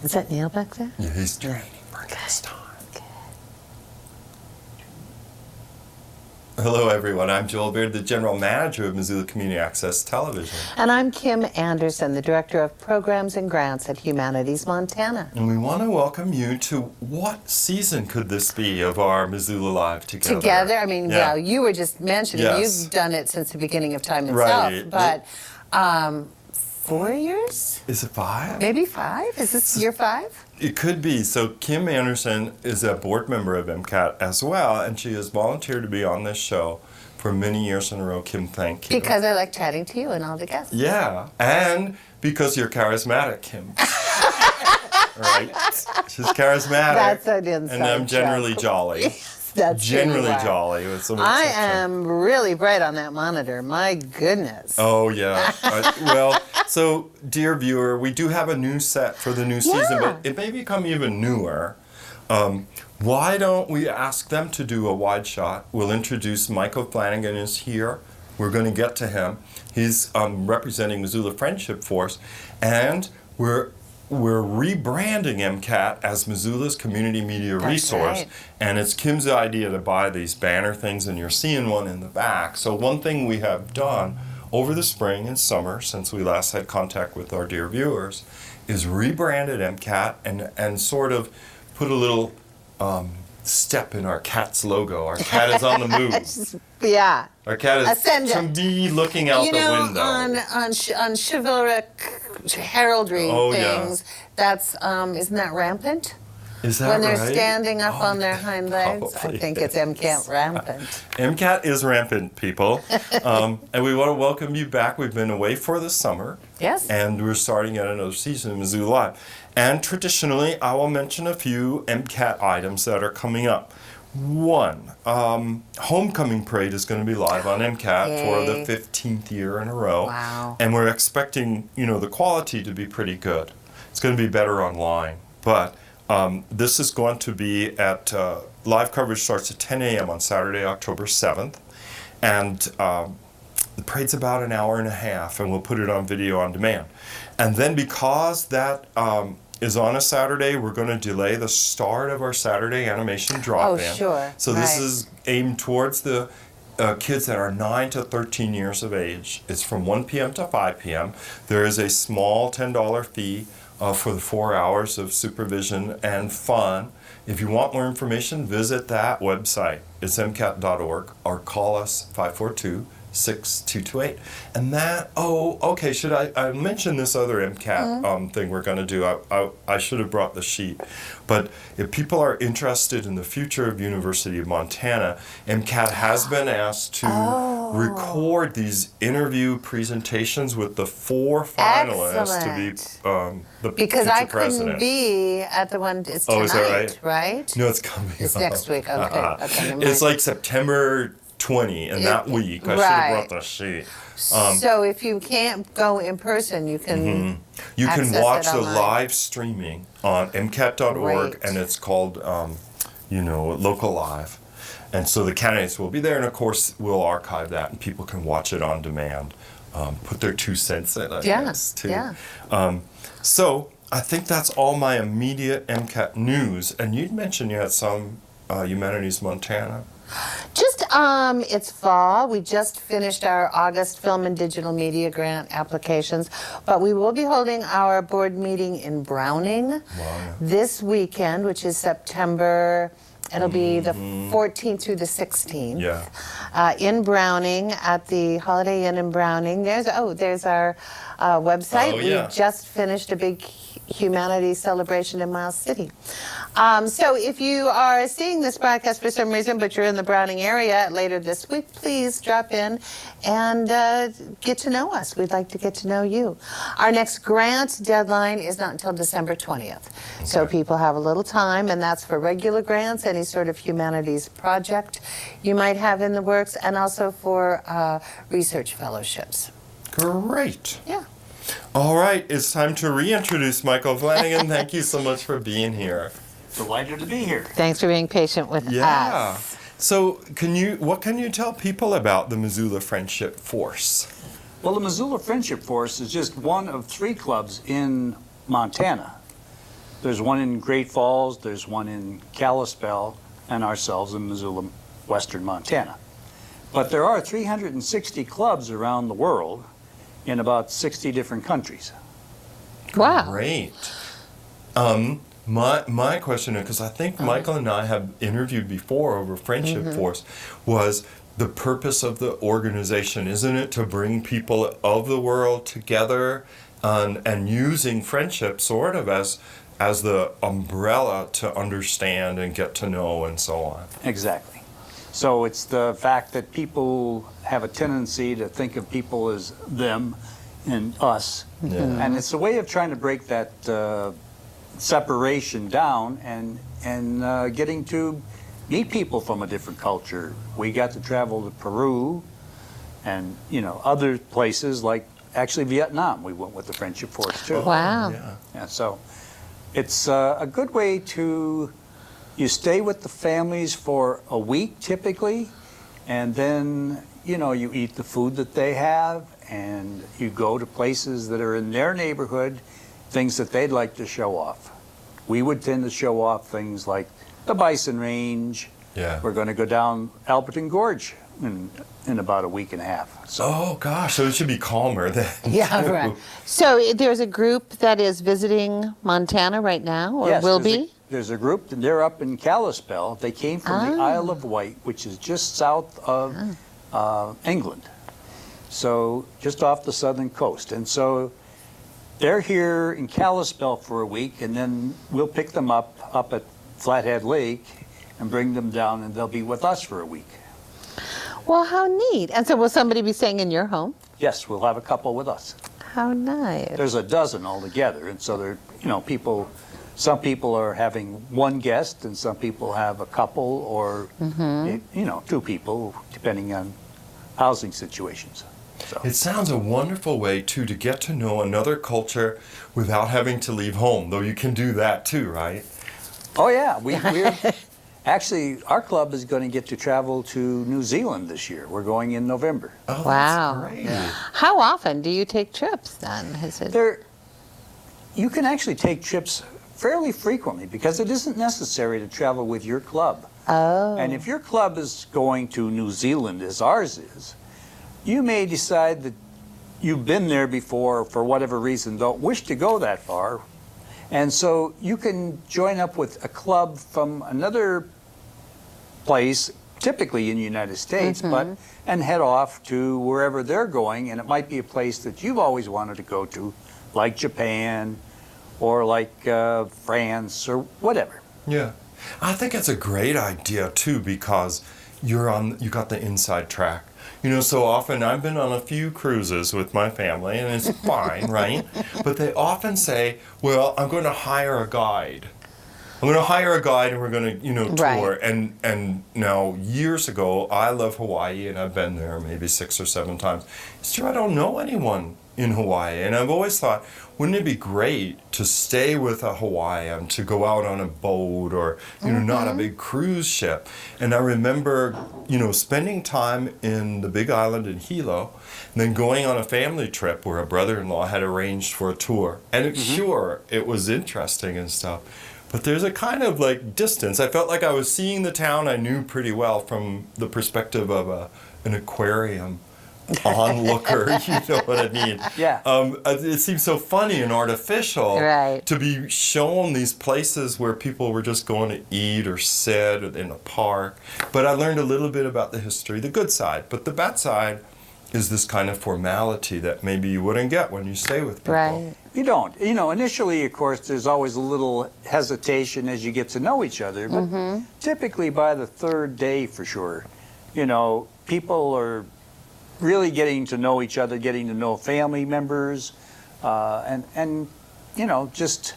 Is that Neil back there? Yeah, he's training for next time. Hello, everyone. I'm Joel Baird, the General Manager of Missoula Community Access Television. And I'm Kim Anderson, the Director of Programs and Grants at Humanities Montana. And we want to welcome you to what season could this be of our Missoula Live Together? Together? I mean, yeah, you were just mentioning you've done it since the beginning of time itself. Right. But 4 years? Is it 5? Maybe 5? Is this year 5? It could be. So Kim Anderson is a board member of MCAT as well, and she has volunteered to be on this show for many years in a row. Kim, thank you. Because I like chatting to you and all the guests. Yeah, and because you're charismatic, Kim. Right? She's charismatic. That's an inside And I'm generally jolly. That's generally jolly. I am really bright on that monitor. My goodness. Oh, yeah. Well, so, dear viewer, we do have a new set for the new season, but it may become even newer. Why don't we ask them to do a wide shot? We'll introduce Michael Flanagan is here. We're going to get to him. He's representing Missoula Friendship Force, and we're rebranding MCAT as Missoula's community media resource, right. And it's Kim's idea to buy these banner things, and you're seeing one in the back. So one thing we have done over the spring and summer, since we last had contact with our dear viewers, is rebranded MCAT and sort of put a little step in our cat's logo. Our cat is on the move. Yeah. Our cat is Ascendant. to be looking out the window. On chivalric heraldry things, that's isn't that rampant? Is that when they're right? standing up on their hind legs? Probably. I think it's MCAT rampant. MCAT is rampant, people. And we want to welcome you back. We've been away for the summer. Yes. And we're starting yet another season of Missoula Live. And traditionally, I will mention a few MCAT items that are coming up. One, Homecoming Parade is going to be live on MCAT for the 15th year in a row. Wow. And we're expecting, the quality to be pretty good. It's going to be better online. But this is going to be at, live coverage starts at 10 a.m. on Saturday, October 7th. And the parade's about an hour and a half, and we'll put it on video on demand. And then because that is on a Saturday, we're going to delay the start of our Saturday animation drop-in. Oh, sure. So this is aimed towards the kids that are 9 to 13 years of age. It's from 1 p.m. to 5 p.m. There is a small $10 fee for the 4 hours of supervision and fun. If you want more information, visit that website. It's mcat.org or call us 542-6228. And that, should I mention this other MCAT thing we're going to do? I should have brought the sheet. But if people are interested in the future of University of Montana, MCAT has been asked to record these interview presentations with the 4 finalists to be the because future I president. couldn't be at the one, it's tonight, is that right? No, it's coming It's up. next week, okay. Okay, It's like September 20, and that week, I should have brought the sheet. So if you can't go in person, you can You can access watch it the online. live streaming on mcat.org, Great. and it's called, Local Live. And so the candidates will be there, and of course, we'll archive that, and people can watch it on demand, put their 2 cents in, I guess, too. Yeah. So I think that's all my immediate MCAT news. And you'd mentioned you had some Humanities Montana. Just, it's fall. We just finished our August Film and Digital Media Grant applications, but we will be holding our board meeting in Browning this weekend, which is September. It'll be the 14th through the 16th. Yeah. In Browning at the Holiday Inn in Browning. There's our website. We just finished a big humanities celebration in Miles City. So if you are seeing this broadcast for some reason, but you're in the Browning area later this week, please drop in and get to know us. We'd like to get to know you. Our next grant deadline is not until December 20th. Okay. So people have a little time, and that's for regular grants, any sort of humanities project you might have in the works, and also for research fellowships. Great. Yeah. All right, it's time to reintroduce Michael Flanagan. Thank you so much for being here. Delighted to be here. Thanks for being patient with us. So what can you tell people about the Missoula Friendship Force? Well, the Missoula Friendship Force is just one of 3 clubs in Montana. There's one in Great Falls, there's one in Kalispell, and ourselves in Missoula, western Montana. But there are 360 clubs around the world in about 60 different countries. Wow. Great. My question, because I think Michael and I have interviewed before over Friendship Force, was the purpose of the organization. Isn't it to bring people of the world together and using friendship sort of as the umbrella to understand and get to know and so on? Exactly. So it's the fact that people have a tendency to think of people as them and us. Yeah. And it's a way of trying to break that separation down and getting to meet people from a different culture. We got to travel to Peru and, other places like actually Vietnam. We went with the Friendship Force too. Wow. Yeah. Yeah, so it's a good way to, you stay with the families for a week typically, and then, you eat the food that they have, and you go to places that are in their neighborhood, things that they'd like to show off. We would tend to show off things like the bison range. Yeah. We're going to go down Alberton Gorge in about a week and a half. So. Oh gosh, so it should be calmer then. Yeah, right. So there's a group that is visiting Montana right now, or Yes, will there's be? There's a group, and they're up in Kalispell. They came from the Isle of Wight, which is just south of England, so just off the southern coast. And so they're here in Kalispell for a week, and then we'll pick them up at Flathead Lake and bring them down, and they'll be with us for a week. Well, how neat. And so will somebody be staying in your home? Yes, we'll have a couple with us. How nice. There's a dozen altogether, and so there, people. Some people are having one guest, and some people have a couple, or 2 people, depending on housing situations. So. It sounds a wonderful way too to get to know another culture without having to leave home, though you can do that too, right? Oh yeah, we're actually, our club is going to get to travel to New Zealand this year. We're going in November. Oh, Wow. that's great. Yeah. How often do you take trips then? Is it? You can actually take trips fairly frequently because it isn't necessary to travel with your club. Oh. And if your club is going to New Zealand, as ours is, you may decide that you've been there before, for whatever reason, don't wish to go that far. And so you can join up with a club from another place, typically in the United States, and head off to wherever they're going. And it might be a place that you've always wanted to go to, like Japan or like France or whatever. Yeah. I think it's a great idea too because you got the inside track. So often I've been on a few cruises with my family and it's fine, right? But they often say, well, I'm going to hire a guide. I'm going to hire a guide and we're going to, tour. Right. And now years ago, I love Hawaii and I've been there maybe 6 or 7 times. It's true, I don't know anyone in Hawaii. And I've always thought, wouldn't it be great to stay with a Hawaiian, to go out on a boat or, not a big cruise ship. And I remember, spending time in the big island in Hilo and then going on a family trip where a brother-in-law had arranged for a tour. And it was interesting and stuff. But there's a kind of like distance. I felt like I was seeing the town I knew pretty well from the perspective of an aquarium onlooker, you know what I mean? Yeah. It seems so funny and artificial Right. to be shown these places where people were just going to eat or sit in a park. But I learned a little bit about the history, the good side. But the bad side is this kind of formality that maybe you wouldn't get when you stay with people. Right. You don't. Initially, of course, there's always a little hesitation as you get to know each other. But typically by the 3rd day, for sure, people are really getting to know each other, getting to know family members, and just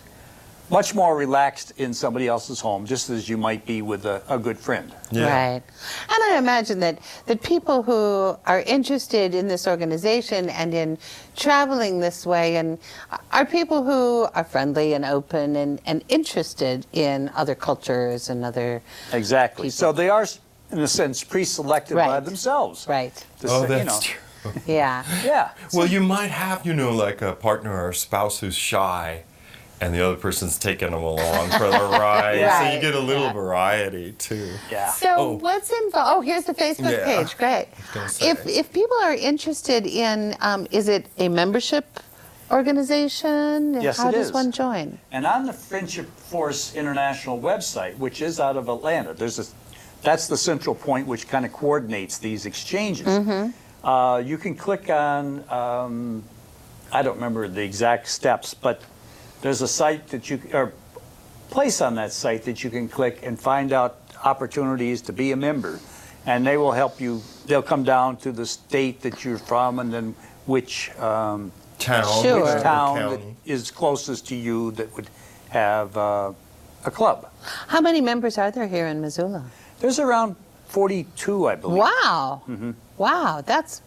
much more relaxed in somebody else's home, just as you might be with a good friend. Yeah. Right. And I imagine that people who are interested in this organization and in traveling this way and are people who are friendly and open and interested in other cultures and other Exactly. people. So they are, in a sense, pre-selected by Right. themselves. Right. To Oh, say, that's true. Yeah. Yeah. Well, you might have, like a partner or a spouse who's shy, and the other person's taking them along for the ride. So you Right, get a little yeah. variety too. Yeah. So what's involved? Oh, here's the Facebook Yeah. page. Great. gonna say. If people are interested in, is it a membership organization? Yes, How it does is. one join? And on the Friendship Force International website, which is out of Atlanta, that's the central point which kind of coordinates these exchanges. You can click on, I don't remember the exact steps, but there's a site that or place on that site that you can click and find out opportunities to be a member. And they will help you, they'll come down to the state that you're from and then which Town. Sure. which or town that county. is closest to you that would have a club. How many members are there here in Missoula? There's around 42, I believe. Wow. Wow, that's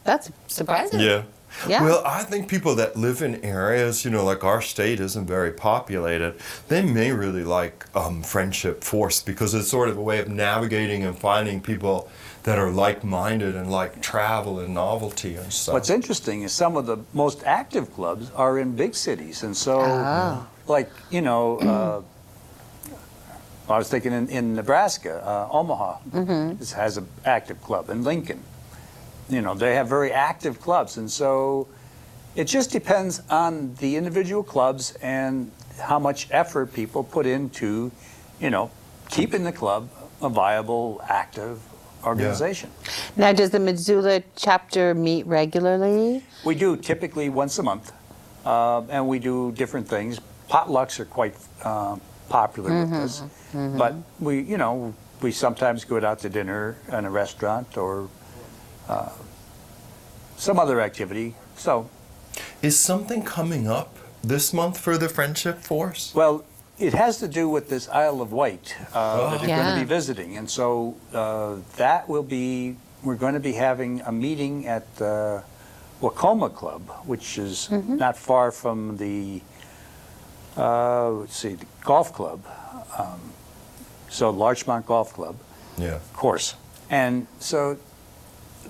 surprising. Yeah. Yeah. Well, I think people that live in areas, like our state isn't very populated, they may really like Friendship Force because it's sort of a way of navigating and finding people that are like-minded and like travel and novelty and stuff. What's interesting is some of the most active clubs are in big cities. And so, Oh. like, I was thinking in Nebraska, Omaha has an active club, and Lincoln. They have very active clubs. And so it just depends on the individual clubs and how much effort people put into, keeping the club a viable, active organization. Now, does the Missoula chapter meet regularly? We do typically once a month, and we do different things. Potlucks are quite popular with us, but we sometimes go out to dinner in a restaurant or some other activity. So, Is something coming up this month for the Friendship Force? well, it has to do with this Isle of Wight that you're going Yeah. to be visiting, and so we're going to be having a meeting at the Waccoma Club, which is not far from the the golf club, so Larchmont Golf Club Yeah. course, and so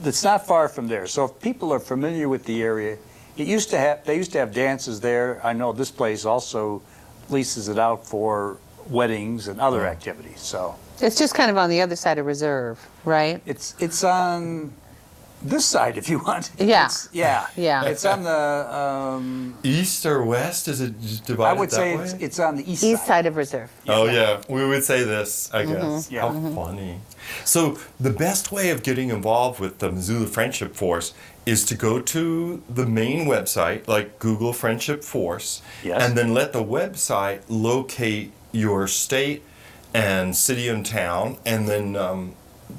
it's not far from there. So if people are familiar with the area, they used to have dances there. I know this place also leases it out for weddings and other activities. So It's just kind of on the other side of Reserve, right? it's on this side if you want. Yeah. Yeah. It's on the East or west? Is it just divided I would that say way? it's on the east East side. side of Reserve. Oh yeah, we would say this, I guess. Yeah. How funny. So the best way of getting involved with the Missoula Friendship Force is to go to the main website, like Google Friendship Force, Yes. and then let the website locate your state and city and town, and then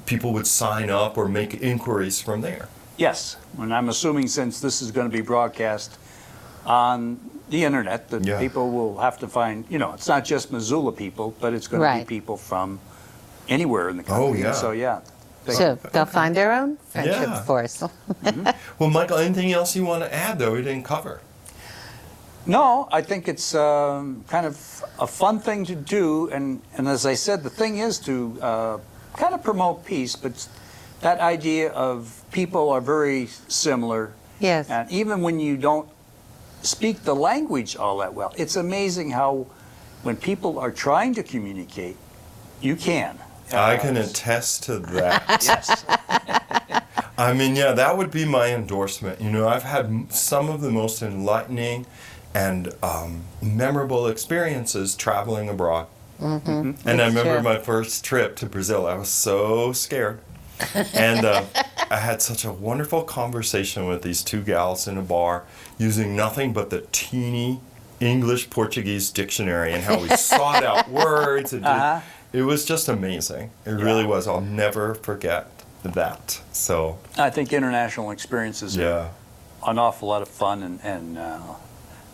people would sign up or make inquiries from there. Yes, and I'm assuming since this is going to be broadcast on the internet, that Yeah. people will have to find, it's not just Missoula people, but it's going to Right. be people from anywhere in the country. yeah. And so, yeah. They- So they'll find their own Friendship Yeah. Force. Well, Michael, anything else you want to add, though, we didn't cover? No, I think it's kind of a fun thing to do, and as I said, the thing is to kind of promote peace, but that idea of people are very similar. Yes. And even when you don't speak the language all that well, it's amazing how when people are trying to communicate, you can. I can attest to that. Yes. I mean, yeah, that would be my endorsement. I've had some of the most enlightening and memorable experiences traveling abroad. And I remember Sure. my first trip to Brazil. I was so scared. And I had such a wonderful conversation with these two gals in a bar using nothing but the teeny English-Portuguese dictionary and how we sought out words. And it was just amazing. It really was. I'll never forget that. So, I think international experiences are yeah. an awful lot of fun, and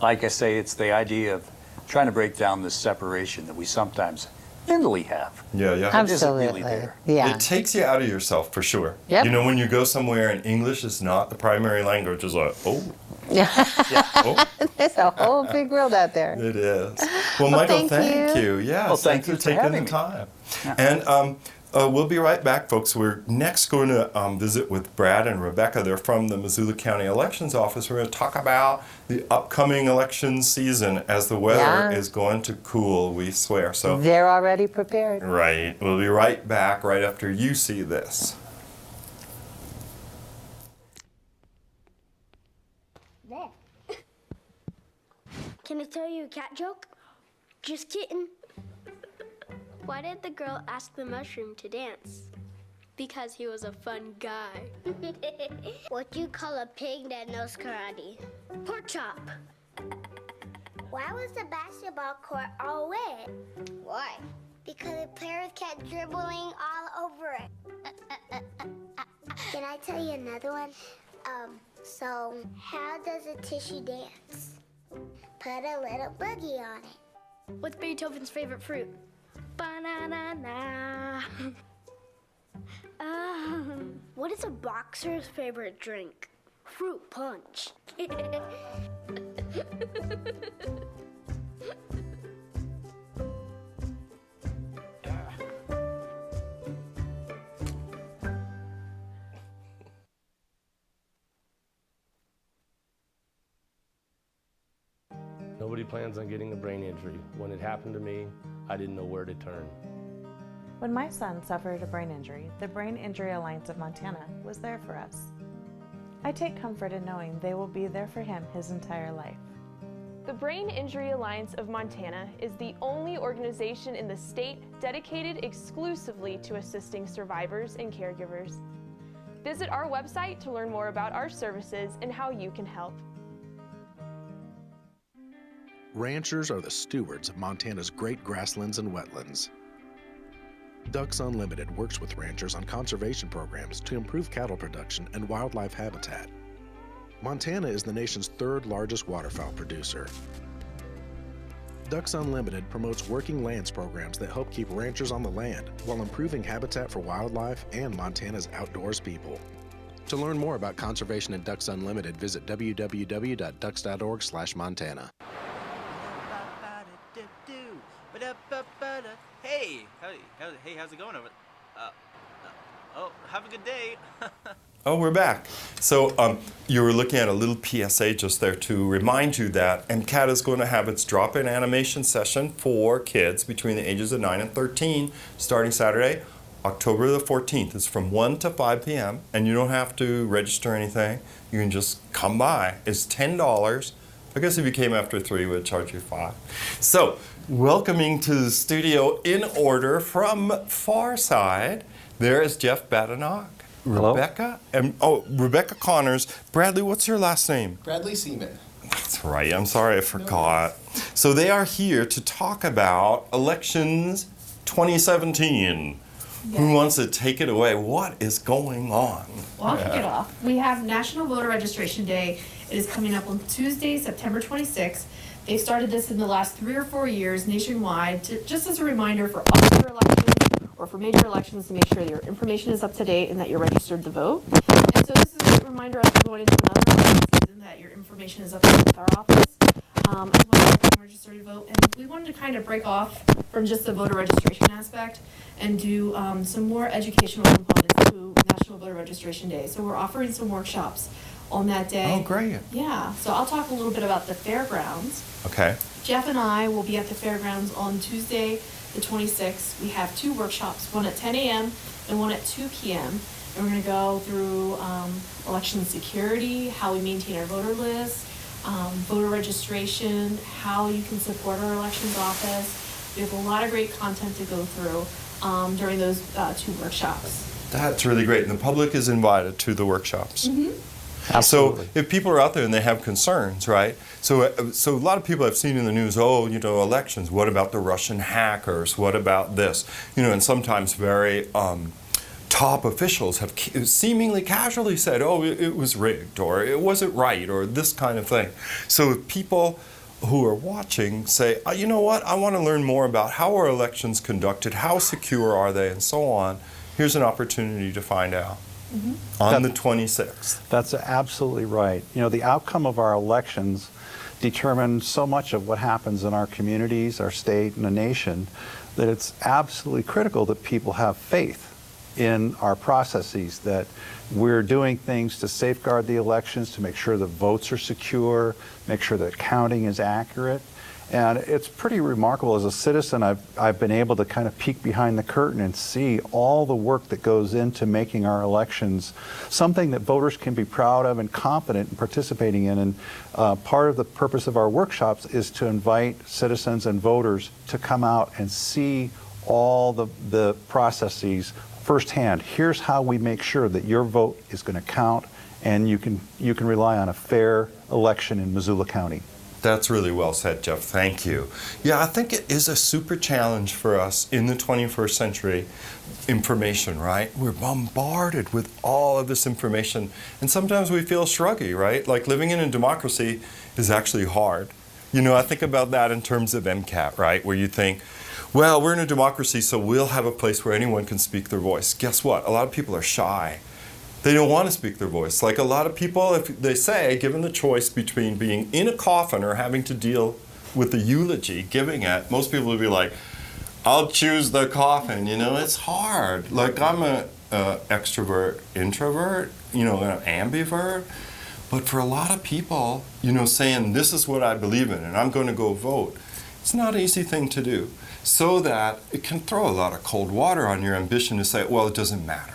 like I say, it's the idea of trying to break down this separation that we sometimes mentally have. Yeah, yeah. It isn't really Absolutely. there. Yeah. It takes you out of yourself for sure. Yep. When you go somewhere and English is not the primary language, it's like, oh, There's a whole big world out there. it is. Well, Michael, thank thank you. you. Yes, Well, thank thanks you for for taking having the me. time. Yeah. And We'll be right back, folks. We're next going to visit with Brad and Rebecca. They're from the Missoula County Elections Office. We're going to talk about the upcoming election season as the weather is going to cool, we swear. So they're already prepared. Right. We'll be right back right after you see this. There. Can I tell you a cat joke? Just kidding. Why did the girl ask the mushroom to dance? Because he was a fun guy. What do you call a pig that knows karate? Pork chop. Why was the basketball court all wet? Why? Because the players kept dribbling all over it. Can I tell you another one? So how does a tissue dance? Put a little boogie on it. What's Beethoven's favorite fruit? Banana. What is a boxer's favorite drink? Fruit punch. Nobody plans on getting a brain injury. When it happened to me, I didn't know where to turn. When my son suffered a brain injury, the Brain Injury Alliance of Montana was there for us. I take comfort in knowing they will be there for him his entire life. The Brain Injury Alliance of Montana is the only organization in the state dedicated exclusively to assisting survivors and caregivers. Visit our website to learn more about our services and how you can help. Ranchers are the stewards of Montana's great grasslands and wetlands. Ducks Unlimited works with ranchers on conservation programs to improve cattle production and wildlife habitat. Montana is the nation's third largest waterfowl producer. Ducks Unlimited promotes working lands programs that help keep ranchers on the land while improving habitat for wildlife and Montana's outdoors people. To learn more about conservation and Ducks Unlimited, visit www.ducks.org/Montana. Hey, how's it going over? Have a good day. Oh, we're back. So you were looking at a little PSA just there to remind you that MCAT is going to have its drop-in animation session for kids between the ages of 9 and 13 starting Saturday, October the 14th. It's from 1 to 5 p.m. and you don't have to register anything. You can just come by. It's $10. I guess if you came after 3, we'd charge you $5. So, welcoming to the studio in order from Farside, there is Jeff Badenoch, Rebecca, and Rebecca Connors. Bradley, what's your last name? Bradley Seaman. That's right. I'm sorry, I forgot. So they are here to talk about elections 2017. Yeah. Who wants to take it away? What is going on? Well, I'll kick it off. We have National Voter Registration Day. It is coming up on Tuesday, September 26th. They started this in the last 3 or 4 years nationwide, just as a reminder for all your elections or for major elections to make sure your information is up to date and that you're registered to vote. And so this is a great reminder as we're going into another election season that your information is up to date with our office, as well as being registered to vote. And we wanted to kind of break off from just the voter registration aspect and do some more educational components to National Voter Registration Day. So we're offering some workshops on that day. Oh, great. Yeah, so I'll talk a little bit about the fairgrounds. Okay. Jeff and I will be at the fairgrounds on Tuesday, the 26th. We have 2 workshops, one at 10 a.m. and one at 2 p.m. And we're going to go through election security, how we maintain our voter list, voter registration, how you can support our elections office. We have a lot of great content to go through during those 2 workshops. That's really great. And the public is invited to the workshops. Mm-hmm. Absolutely. So if people are out there and they have concerns, right? So a lot of people have seen in the news, elections. What about the Russian hackers? What about this? And sometimes very top officials have seemingly casually said, it was rigged, or it wasn't right, or this kind of thing. So if people who are watching say, you know what, I want to learn more about how are elections conducted, how secure are they, and so on, here's an opportunity to find out. Mm-hmm. On the 26th. That's absolutely right. The outcome of our elections determine so much of what happens in our communities, our state, and the nation, that it's absolutely critical that people have faith in our processes, that we're doing things to safeguard the elections, to make sure the votes are secure, make sure that counting is accurate. And it's pretty remarkable. As a citizen, I've been able to kind of peek behind the curtain and see all the work that goes into making our elections something that voters can be proud of and confident in participating in. And part of the purpose of our workshops is to invite citizens and voters to come out and see all the processes firsthand. Here's how we make sure that your vote is going to count, and you can rely on a fair election in Missoula County. That's really well said, Jeff. Thank you. Yeah, I think it is a super challenge for us in the 21st century. Information, right? We're bombarded with all of this information, and sometimes we feel shruggy, right? Like living in a democracy is actually hard. You know, I think about that in terms of MCAT, right? Where you think, well, we're in a democracy, so we'll have a place where anyone can speak their voice. Guess what? A lot of people are shy. They don't want to speak their voice. Like a lot of people, if they say, given the choice between being in a coffin or having to deal with the eulogy, giving it, most people would be like, I'll choose the coffin. You know, it's hard. Like I'm an extrovert, introvert, you know, an ambivert. But for a lot of people, you know, saying this is what I believe in and I'm going to go vote, it's not an easy thing to do. So that it can throw a lot of cold water on your ambition to say, well, it doesn't matter.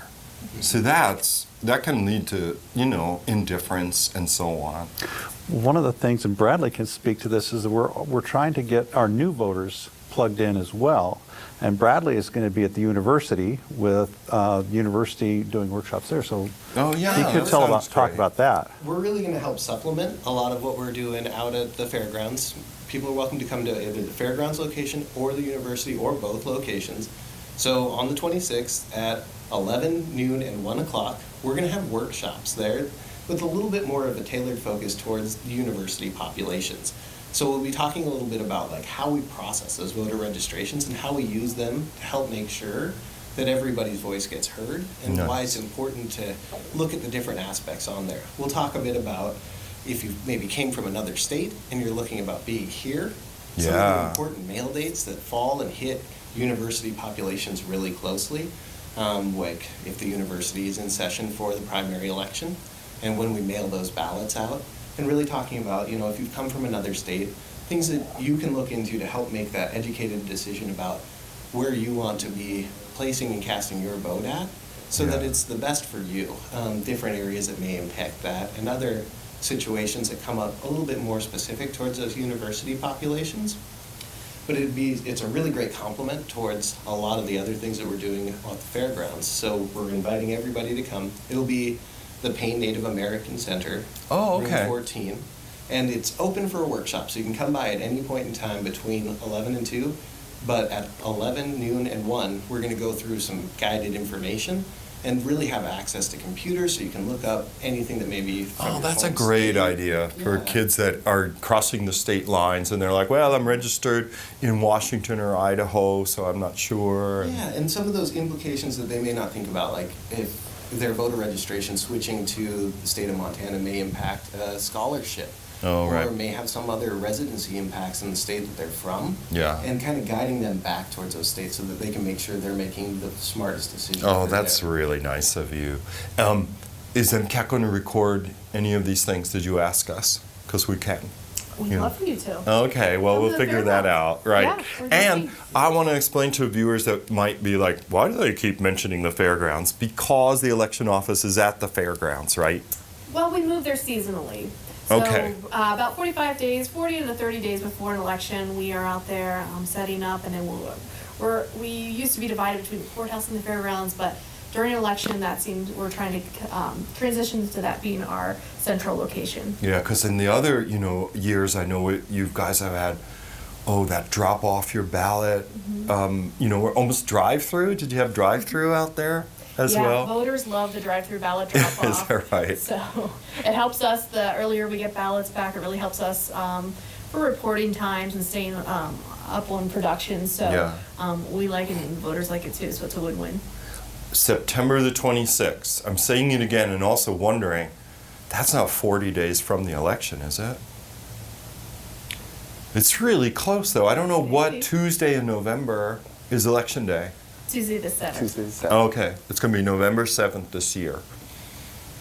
So that can lead to, you know, indifference and so on. One of the things, and Bradley can speak to this, is that we're trying to get our new voters plugged in as well. And Bradley is going to be at the university with university doing workshops there. So oh, yeah, he could talk about that. We're really going to help supplement a lot of what we're doing out at the fairgrounds. People are welcome to come to either the fairgrounds location or the university or both locations. So on the 26th at 11, noon, and 1 o'clock, we're going to have workshops there with a little bit more of a tailored focus towards the university populations. So we'll be talking a little bit about like how we process those voter registrations and how we use them to help make sure that everybody's voice gets heard and Nice. why it's important to look at the different aspects on there. We'll talk a bit about if you maybe came from another state and you're looking about being here, some of the important mail dates that fall and hit university populations really closely, like if the university is in session for the primary election and when we mail those ballots out, and really talking about, you know, if you've come from another state, things that you can look into to help make that educated decision about where you want to be placing and casting your vote at so that it's the best for you. Different areas that may impact that and other situations that come up a little bit more specific towards those university populations. But it's a really great complement towards a lot of the other things that we're doing at the fairgrounds. So we're inviting everybody to come. It'll be the Payne Native American Center, room 14. And it's open for a workshop, so you can come by at any point in time between 11 and 2. But at 11, noon, and 1, we're going to go through some guided information and really have access to computers so you can look up anything that may be from your That's a home great state. idea for kids that are crossing the state lines and they're like, well, I'm registered in Washington or Idaho, so I'm not sure. Yeah, and some of those implications that they may not think about, like if their voter registration switching to the state of Montana may impact a scholarship. Or may have some other residency impacts in the state that they're from. Yeah. And kind of guiding them back towards those states so that they can make sure they're making the smartest decision. Oh, that's really nice of you. Is MCAT going to record any of these things? Did you ask us? Because we can. We'd love for you to. Okay, well, we'll figure that out, right? Yeah, and I want to explain to viewers that might be like, why do they keep mentioning the fairgrounds? Because the election office is at the fairgrounds, right? Well, we move there seasonally. So about 45 days, 40 to 30 days before an election, we are out there setting up, and then we used to be divided between the courthouse and the fairgrounds, but during an election, we're trying to transition to that being our central location. Yeah, because in the other, years, I know you guys have had, that drop off your ballot, we're almost drive-through. Did you have drive-through out there as well? Yeah, voters love the drive-through ballot drop-off. Is that right? So it helps us, the earlier we get ballots back, it really helps us for reporting times and staying up on production. So we like it and voters like it too, so it's a win-win. September the 26th. I'm saying it again and also wondering, that's not 40 days from the election, is it? It's really close, though. I don't know what Tuesday in November is Election Day. Tuesday the 7th. Tuesday the 7th. Okay, it's going to be November 7th this year.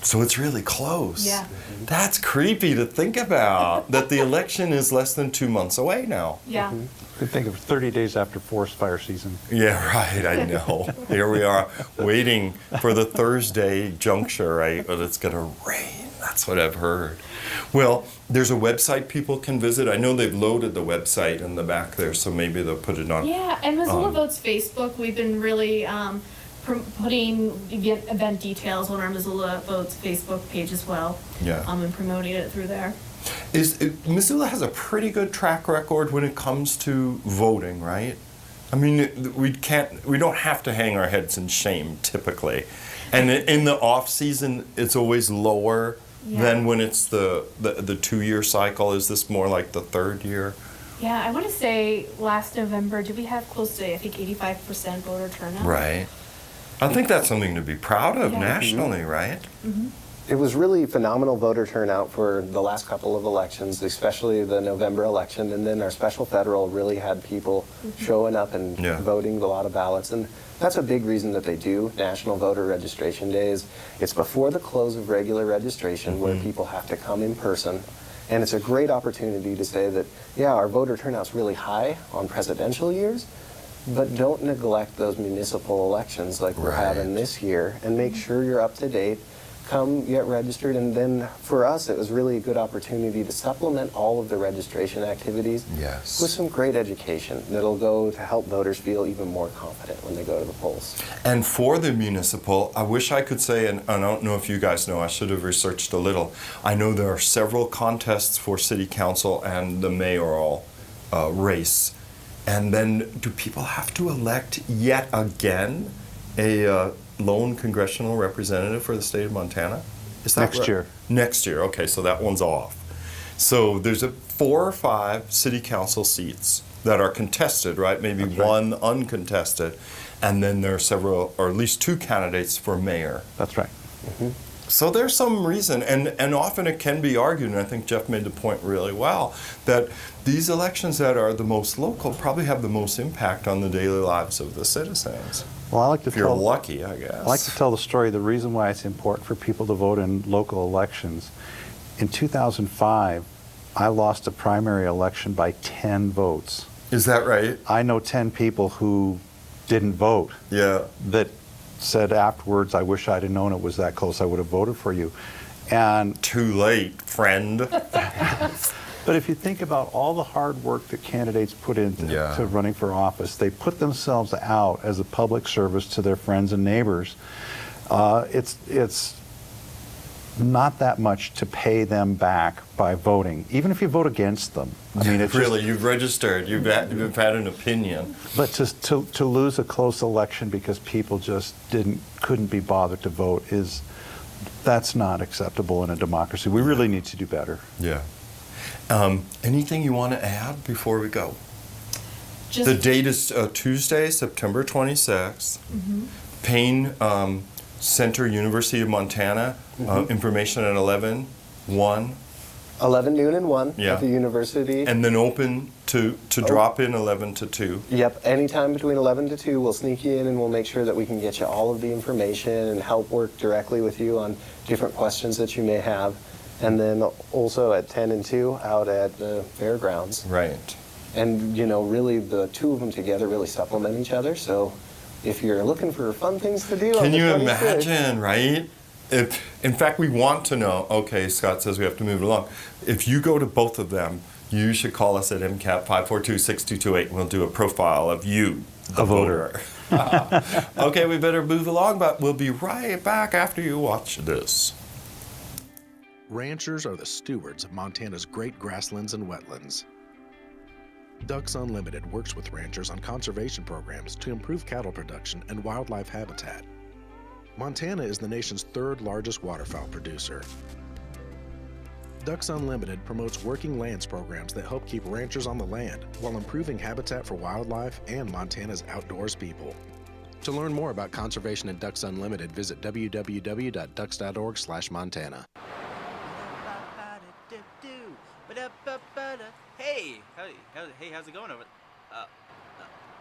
So it's really close. Yeah. That's creepy to think about, that the election is less than 2 months away now. Yeah. You could think of 30 days after forest fire season. Yeah, right, I know. Here we are waiting for the Thursday juncture, right? But it's going to rain. That's what I've heard. Well, there's a website people can visit. I know they've loaded the website in the back there, so maybe they'll put it on. Yeah, and Missoula Votes Facebook, we've been really putting event details on our Missoula Votes Facebook page as well. Yeah. And promoting it through there. Missoula has a pretty good track record when it comes to voting, right? I mean, we don't have to hang our heads in shame typically, and in the off season, it's always lower than when it's the 2-year cycle. Is this more like the 3rd year? Yeah, I want to say last November, did we have close to, I think, 85% voter turnout? Right. I think that's something to be proud of nationally, right? Mm-hmm. It was really phenomenal voter turnout for the last couple of elections, especially the November election, and then our special federal really had people showing up and voting a lot of ballots. And that's a big reason that they do National Voter Registration Days. It's before the close of regular registration where people have to come in person. And it's a great opportunity to say that, yeah, our voter turnout's really high on presidential years, but don't neglect those municipal elections like we're having this year, and make sure you're up to date. Come get registered, and then for us it was really a good opportunity to supplement all of the registration activities with some great education that'll go to help voters feel even more confident when they go to the polls. And for the municipal, I wish I could say, and I don't know if you guys know, I should have researched a little. I know there are several contests for city council and the mayoral race. And then do people have to elect yet again a lone congressional representative for the state of Montana? Is that Next year. Next year, okay, so that one's off. So there's 4 or 5 city council seats that are contested, right? Maybe one uncontested. And then there are several, or at least 2 candidates for mayor. That's right. So there's some reason, and often it can be argued, and I think Jeff made the point really well, that these elections that are the most local probably have the most impact on the daily lives of the citizens. Well, I like to if you're lucky, I guess. I like to tell the story, the reason why it's important for people to vote in local elections. In 2005, I lost a primary election by 10 votes. Is that right? I know 10 people who didn't vote. Yeah. That said afterwards, I wish I'd have known it was that close, I would have voted for you. And too late, friend. But if you think about all the hard work that candidates put into to running for office, they put themselves out as a public service to their friends and neighbors. It's not that much to pay them back by voting, even if you vote against them. I mean, it's really, you've registered, you've had an opinion. But to lose a close election because people just couldn't be bothered to vote that's not acceptable in a democracy. We really need to do better. Yeah. Anything you want to add before we go? The date is Tuesday, September 26th. Payne Center, University of Montana. Information at 11 noon and 1 at the university. And then open to drop in 11 to 2. Yep, anytime between 11 to 2, we'll sneak you in and we'll make sure that we can get you all of the information and help work directly with you on different questions that you may have. And then also at 10 and 2 out at the fairgrounds. Right. And, really the 2 of them together really supplement each other. So if you're looking for fun things to do, can you imagine, right? In fact, we want to know, okay, Scott says we have to move it along. If you go to both of them, you should call us at MCAT 542-6228 and we'll do a profile of you, the voter. Okay, we better move along, but we'll be right back after you watch this. Ranchers are the stewards of Montana's great grasslands and wetlands. Ducks Unlimited works with ranchers on conservation programs to improve cattle production and wildlife habitat. Montana is the nation's 3rd largest waterfowl producer. Ducks Unlimited promotes working lands programs that help keep ranchers on the land while improving habitat for wildlife and Montana's outdoors people. To learn more about conservation and Ducks Unlimited, visit www.ducks.org/Montana. Hey, hey, how's it going over?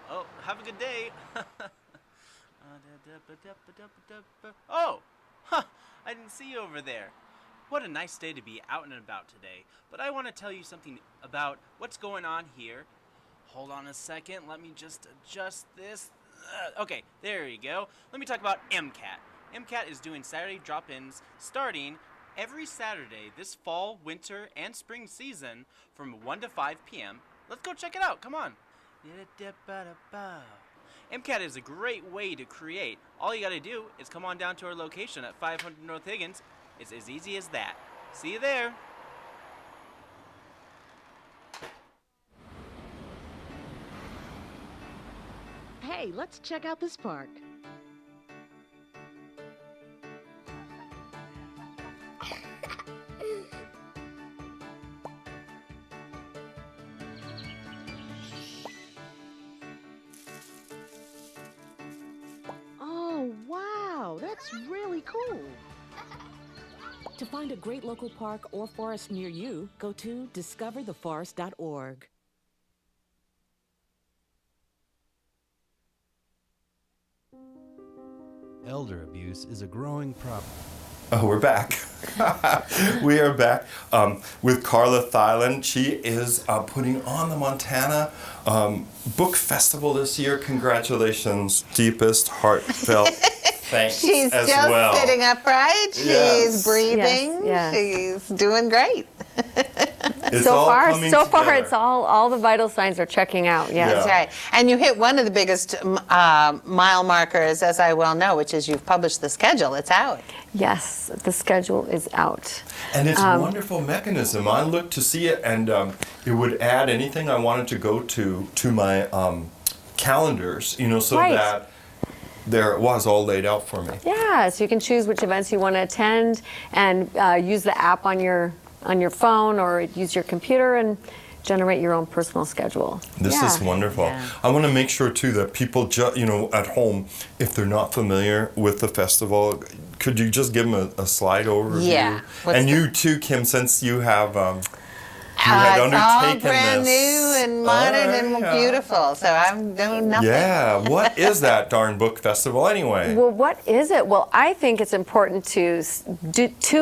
Oh, have a good day. Oh, huh, I didn't see you over there. What a nice day to be out and about today. But I want to tell you something about what's going on here. Hold on a second. Let me just adjust this. Okay, there you go. Let me talk about MCAT. MCAT is doing Saturday drop-ins starting every Saturday this fall, winter, and spring season from 1 to 5 p.m. Let's go check it out. Come on. MCAT is a great way to create. All you got to do is come on down to our location at 500 North Higgins. It's as easy as that. See you there. Hey, let's check out this park. Oh, wow, that's really cool. To find a great local park or forest near you, go to discovertheforest.org. Elder abuse is a growing problem. Oh, we're back. We are back with Karla Theilen. She is putting on the Montana Book Festival this year. Congratulations. Deepest, heartfelt thanks She's as just well. sitting upright. She's Yes. breathing. Yes. She's doing great. It's so all far, coming together. together. It's all the vital signs are checking out. Yes. That's right. And you hit one of the biggest mile markers, as I well know, which is you've published the schedule. It's out. Yes, the schedule is out. And it's a wonderful mechanism. I looked to see it, and it would add anything I wanted to go to my calendars, so Right. that there it was all laid out for me. Yeah, so you can choose which events you want to attend and use the app on your phone or use your computer and generate your own personal schedule. This is wonderful. Yeah. I want to make sure too that people, at home, if they're not familiar with the festival, could you just give them a slide overview? Yeah. And you too, Kim, since you have you had It's all undertaken brand this. new and modern and yeah. beautiful, so I'm doing nothing. Yeah. What is that darn book festival anyway? Well, what is it? Well, I think it's important to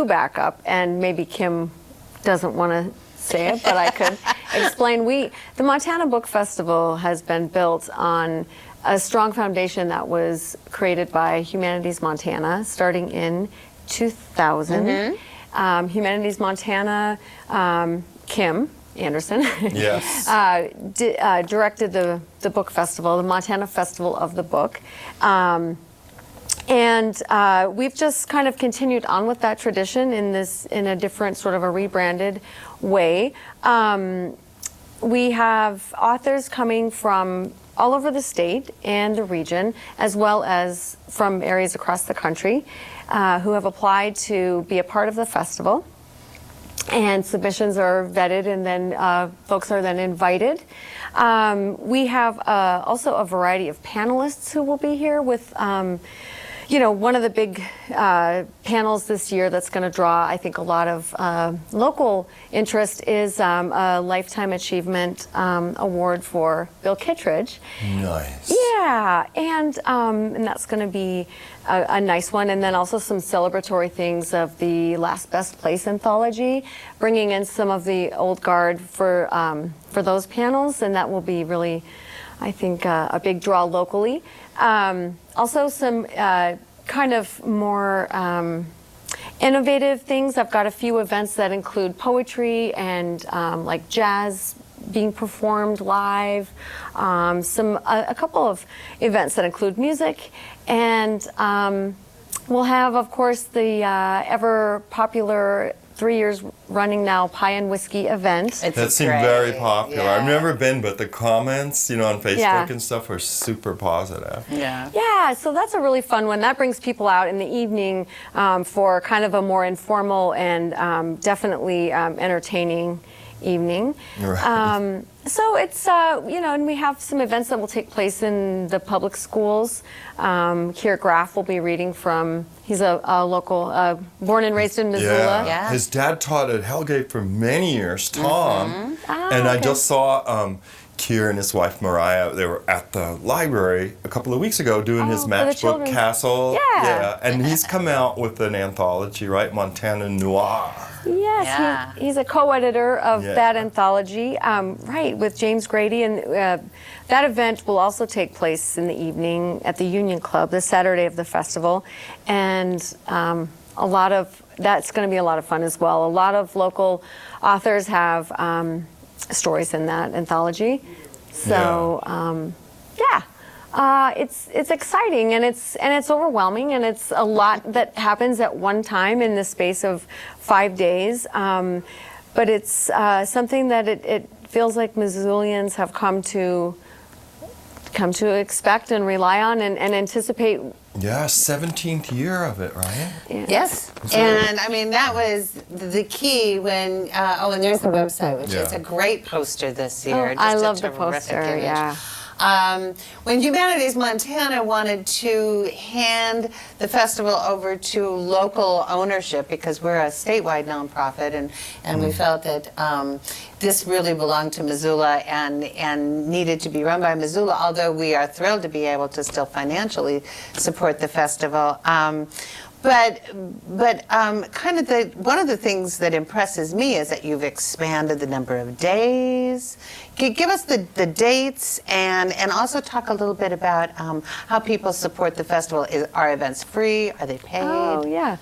back up, and maybe Kim doesn't want to say it, but I could explain. The Montana Book Festival has been built on a strong foundation that was created by Humanities Montana starting in 2000. Humanities Montana, Kim Anderson, Yes. directed the book festival, the Montana Festival of the Book. And we've just kind of continued on with that tradition in a different sort of a rebranded way. We have authors coming from all over the state and the region, as well as from areas across the country, who have applied to be a part of the festival. And submissions are vetted, and then folks are then invited. We have also a variety of panelists who will be here with one of the big panels this year that's going to draw, I think, a lot of local interest is a Lifetime Achievement Award for Bill Kittredge. Nice. Yeah, and that's going to be a nice one. And then also some celebratory things of the Last Best Place anthology, bringing in some of the old guard for those panels, and that will be really, I think, a big draw locally. Also some kind of more innovative things. I've got a few events that include poetry and like jazz being performed live, a couple of events that include music, and we'll have, of course, the ever popular 3 years running now Pie and Whiskey event. That seemed very popular. I've never been, but the comments, on Facebook and stuff were super positive. Yeah, so that's a really fun one. That brings people out in the evening for kind of a more informal and definitely entertaining evening. Right. So it's, and we have some events that will take place in the public schools. Kier Graff will be reading from, he's a local, born and raised in Missoula. Yeah. His dad taught at Hellgate for many years, Tom. And I just saw Keir and his wife Mariah, they were at the library a couple of weeks ago doing his for the matchbook children's- castle. Yeah. And he's come out with an anthology, right? Montana Noir. Yes, Yeah. he's a co-editor of Yeah. that anthology, right, with James Grady. And that event will also take place in the evening at the Union Club, the Saturday of the festival. And that's going to be a lot of fun as well. A lot of local authors have stories in that anthology. So, it's exciting and it's overwhelming, and it's a lot that happens at one time in the space of 5 days. But it's something that it feels like Missoulians have come to expect and rely on and anticipate. Yeah, 17th year of it, right? Yeah. Yes, and I mean that was the key when. And there's the website, which is a great poster this year. I just a love the terrific poster. image. Yeah. When Humanities Montana wanted to hand the festival over to local ownership, because we're a statewide nonprofit, and we felt that this really belonged to Missoula and needed to be run by Missoula, although we are thrilled to be able to still financially support the festival. But kind of one of the things that impresses me is that you've expanded the number of days. Give us the dates and also talk a little bit about how people support the festival. Are events free? Are they paid? Oh, yeah.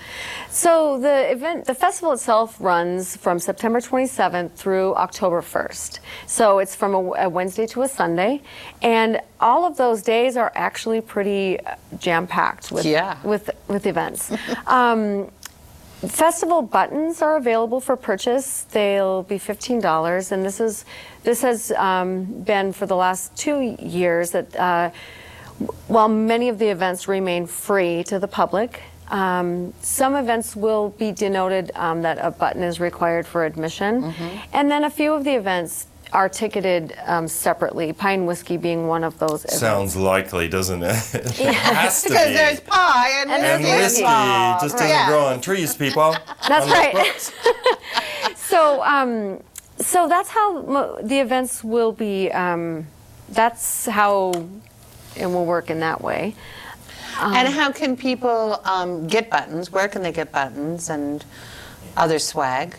So the festival itself runs from September 27th through October 1st. So it's from a Wednesday to a Sunday. And all of those days are actually pretty jam-packed with events. Festival buttons are available for purchase. They'll be $15, and this has been for the last 2 years that while many of the events remain free to the public, some events will be denoted that a button is required for admission, and then a few of the events are ticketed separately, Pine Whiskey being one of those events. Sounds likely, doesn't it? It has to Because be. there's pie and whiskey involved. just doesn't grow on trees, people. That's On those right. books. So that's how the events will be. That's how it will work in that way. And how can people get buttons? Where can they get buttons and other swag?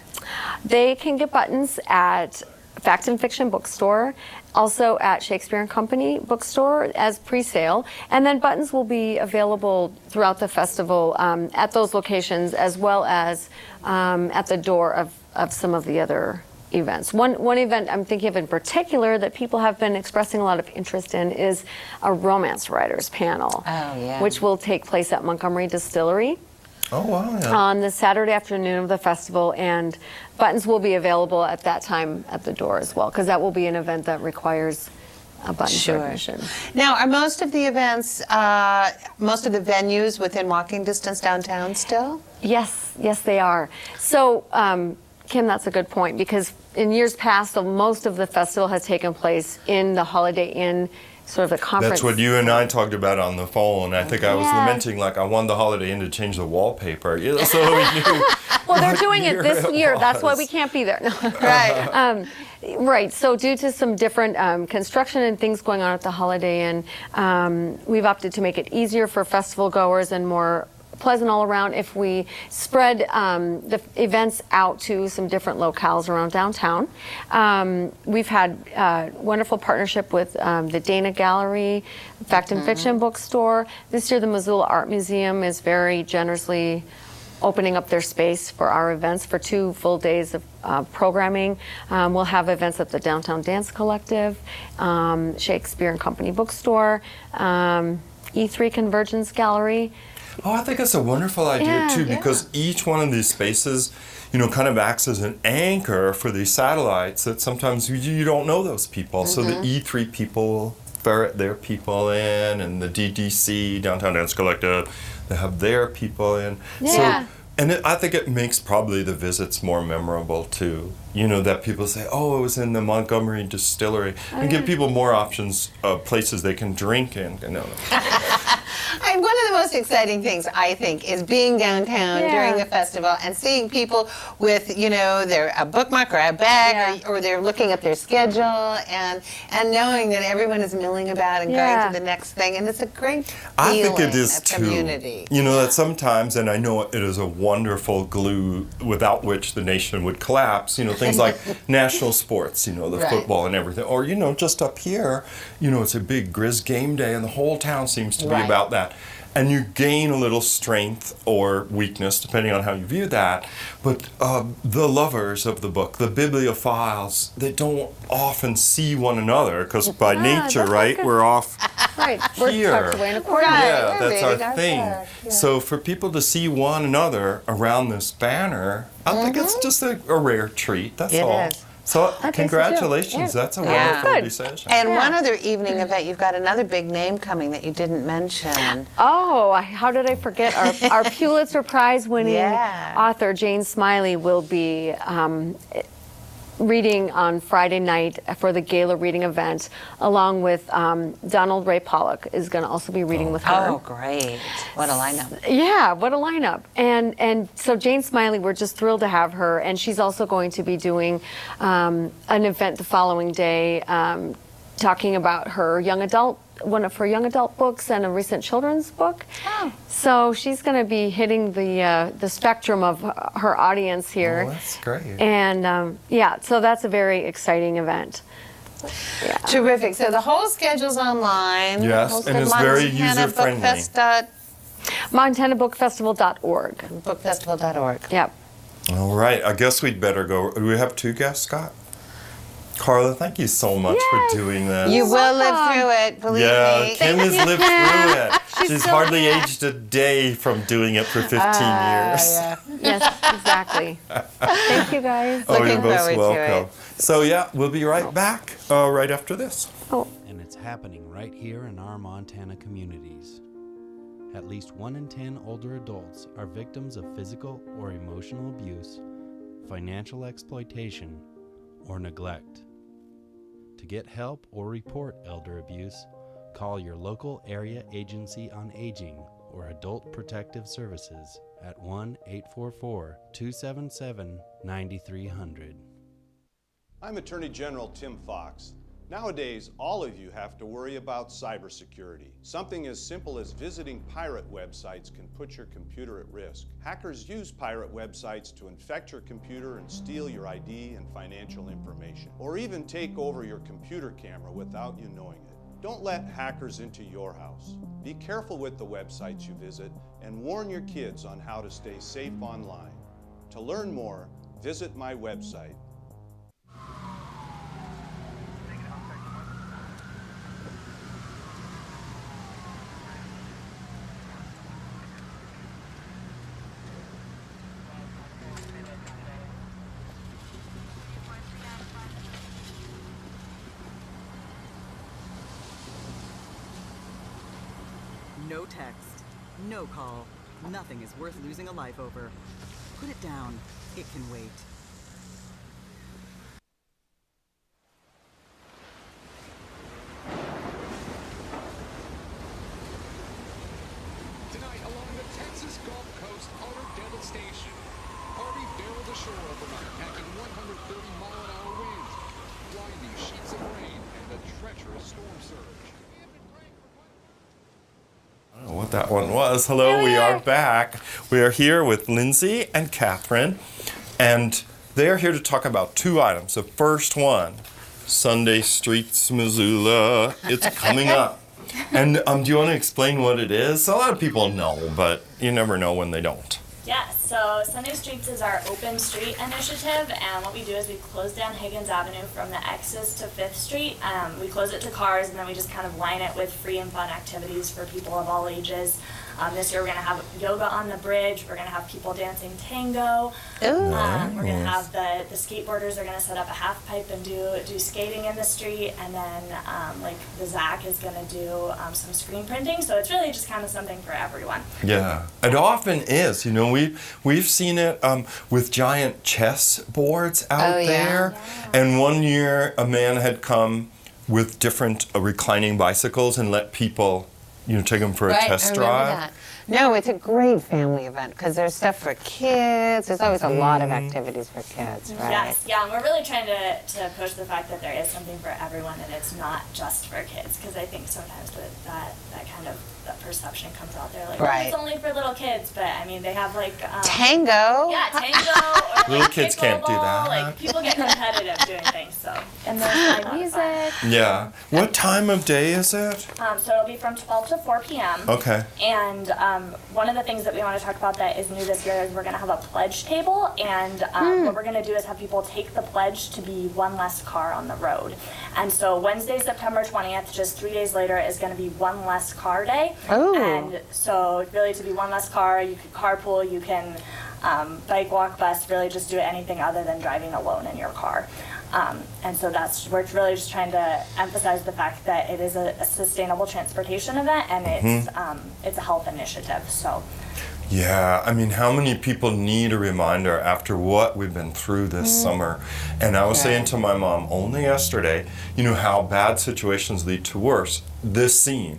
They can get buttons at Fact and Fiction Bookstore, also at Shakespeare and Company Bookstore as pre-sale, and then buttons will be available throughout the festival at those locations, as well as at the door of some of the other events. One event I'm thinking of in particular that people have been expressing a lot of interest in is a romance writers panel, which will take place at Montgomery Distillery. Oh, wow. Yeah. On the Saturday afternoon of the festival, and buttons will be available at that time at the door as well, because that will be an event that requires a button for admission. Now, are most of the events, most of the venues within walking distance downtown still? Yes, they are. So, Kim, that's a good point, because in years past, most of the festival has taken place in the Holiday Inn, sort of a conference. That's what you and I talked about on the phone. I think I was lamenting, like, I wanted the Holiday Inn to change the wallpaper. So we knew. Well, they're doing it this year. was. That's why we can't be there. No. Right. Right. So due to some different construction and things going on at the Holiday Inn, we've opted to make it easier for festival goers and more pleasant all around if we spread the events out to some different locales around downtown. We've had wonderful partnership with the Dana Gallery, Fact and Fiction Bookstore. This year the Missoula Art Museum is very generously opening up their space for our events for 2 full days of programming. We'll have events at the Downtown Dance Collective, Shakespeare and Company Bookstore, E3 Convergence Gallery. Oh, I think that's a wonderful idea too, because each one of these spaces, kind of acts as an anchor for these satellites that sometimes you don't know those people. So the E3 people will ferret their people in, and the DDC, Downtown Dance Collective, they have their people in. Yeah. I think it makes probably the visits more memorable too. That people say, oh, it was in the Montgomery Distillery, and give people more options of places they can drink in. And one of the most exciting things, I think, is being downtown during the festival and seeing people with, a bookmark or a bag, or they're looking at their schedule and knowing that everyone is milling about and going to the next thing. And it's a great feeling I think it is of too. community. That sometimes, and I know it is a wonderful glue without which the nation would collapse, things like national sports, the football and everything. Or, just up here, it's a big Grizz game day and the whole town seems to be about that. And you gain a little strength or weakness, depending on how you view that. But the lovers of the book, the bibliophiles, they don't often see one another because by nature, we're off here. We're tucked away in a corner. Yeah, that's our thing. Yeah. So for people to see one another around this banner, I think it's just a rare treat. That's all. Is. So congratulations, that's a wonderful decision. And one other evening event, you've got another big name coming that you didn't mention. Oh, how did I forget? Our Pulitzer Prize winning author, Jane Smiley, will be reading on Friday night for the gala reading event, along with Donald Ray Pollock is going to also be reading with her. Oh, great. What a lineup. Yeah, what a lineup. And so Jane Smiley, we're just thrilled to have her, and she's also going to be doing an event the following day talking about one of her young adult books and a recent children's book. Oh. So she's going to be hitting the spectrum of her audience here. Oh, that's great. And so that's a very exciting event. Yeah. Terrific. So the whole schedule's online. Yes, and it's very user-friendly. MontanaBookFestival.org. Bookfestival.org. Yep. All right, I guess we'd better go. Do we have two guests, Scott? Karla, thank you so much for doing this. You will live through it, believe me. Kim has lived through it. She's hardly aged a day from doing it for 15 years. Yes, exactly. Thank you, guys. You're most welcome. So we'll be right back right after this. And it's happening right here in our Montana communities. At least 1 in 10 older adults are victims of physical or emotional abuse, financial exploitation, or neglect. To get help or report elder abuse, call your local area agency on aging or Adult Protective Services at 1-844-277-9300. I'm Attorney General Tim Fox. Nowadays, all of you have to worry about cybersecurity. Something as simple as visiting pirate websites can put your computer at risk. Hackers use pirate websites to infect your computer and steal your ID and financial information, or even take over your computer camera without you knowing it. Don't let hackers into your house. Be careful with the websites you visit and warn your kids on how to stay safe online. To learn more, visit my website. No text, no call. Nothing is worth losing a life over. Put it down. It can wait. Tonight, along the Texas Gulf Coast, utter devastation. Harvey barreled ashore overnight, packing 130-mile-an-hour winds, blinding sheets of rain, and a treacherous storm surge. I don't know what that one was. Hello, we are back. We are here with Linzie and Katherine, and they are here to talk about two items. The first one, Sunday Streets, Missoula. It's coming up. And do you want to explain what it is? A lot of people know, but you never know when they don't. Yes, so Sunday Streets is our open street initiative, and what we do is we close down Higgins Avenue from the X's to 5th Street. We close it to cars, and then we just kind of line it with free and fun activities for people of all ages. This year we're going to have yoga on the bridge, we're going to have people dancing tango. We're going to have the skateboarders are going to set up a half pipe and do skating in the street, and then the Zach is going to do some screen printing, so it's really just kind of something for everyone. Yeah, it often is. You know, we've seen it with giant chess boards out there. Yeah. And one year a man had come with different reclining bicycles and let people take them for a test I remember drive. that. No, it's a great family event because there's stuff for kids. There's always a lot of activities for kids, right? Yes, yeah, and we're really trying to push the fact that there is something for everyone and it's not just for kids, because I think sometimes that kind of that perception comes out there, like, Right. oh, it's only for little kids, but I mean, they have like tango. Yeah, tango. Or Little kids can't do that. Like people get competitive doing things, so. And there's live music. Yeah. What time of day is it? So it'll be from 12 to 4 p.m. Okay. And one of the things that we want to talk about that is new this year is we're going to have a pledge table. And what we're going to do is have people take the pledge to be one less car on the road. And so Wednesday, September 20th, just 3 days later, is going to be one less car day. Oh. And so really to be one less car, you can carpool, you can bike, walk, bus, really just do anything other than driving alone in your car. And so we're really just trying to emphasize the fact that it is a sustainable transportation event, and it's a health initiative. So. Yeah, I mean, how many people need a reminder after what we've been through this summer? And I was saying to my mom only yesterday, how bad situations lead to worse. This scene,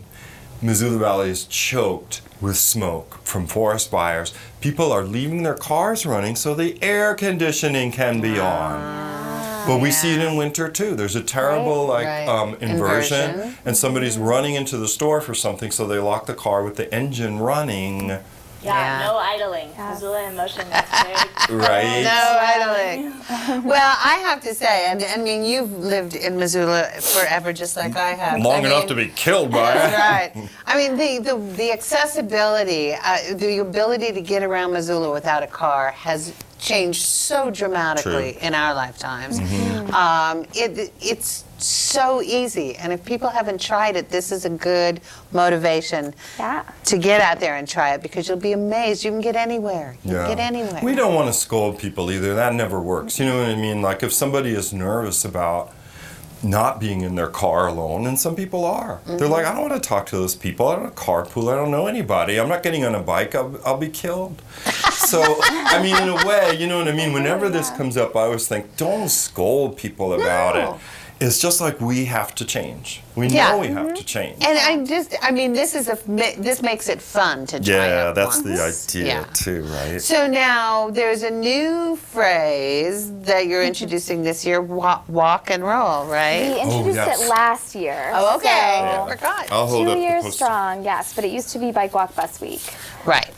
Missoula Valley is choked with smoke from forest fires. People are leaving their cars running so the air conditioning can be on. But we see it in winter too. There's a terrible inversion, and somebody's running into the store for something, so they lock the car with the engine running. Yeah, no idling. Missoula in motion. Right. No idling. Well, I have to say, and I mean, you've lived in Missoula forever, just like I have. Long enough to be killed by it. That's right. I mean, the accessibility, the ability to get around Missoula without a car has changed so dramatically in our lifetimes. It's so easy, and if people haven't tried it, this is a good motivation to get out there and try it, because you'll be amazed. You can get anywhere. You can get anywhere. We don't want to scold people either. That never works. You know what I mean? Like if somebody is nervous about not being in their car alone, and some people are. They're like, I don't want to talk to those people. I don't carpool. I don't know anybody. I'm not getting on a bike. I'll be killed. So, I mean, in a way, you know what I mean? Whenever this comes up, I always think, don't scold people about it. It's just like we have to change. We know we have to change. And this makes it fun to try Yeah, it that's once. the idea too, right? So now there's a new phrase that you're introducing this year, walk and roll, right? We introduced it last year. Oh, okay. So I forgot. I'll hold 2 up the years poster. strong, yes, but it used to be Bike Walk Bus Week. Right.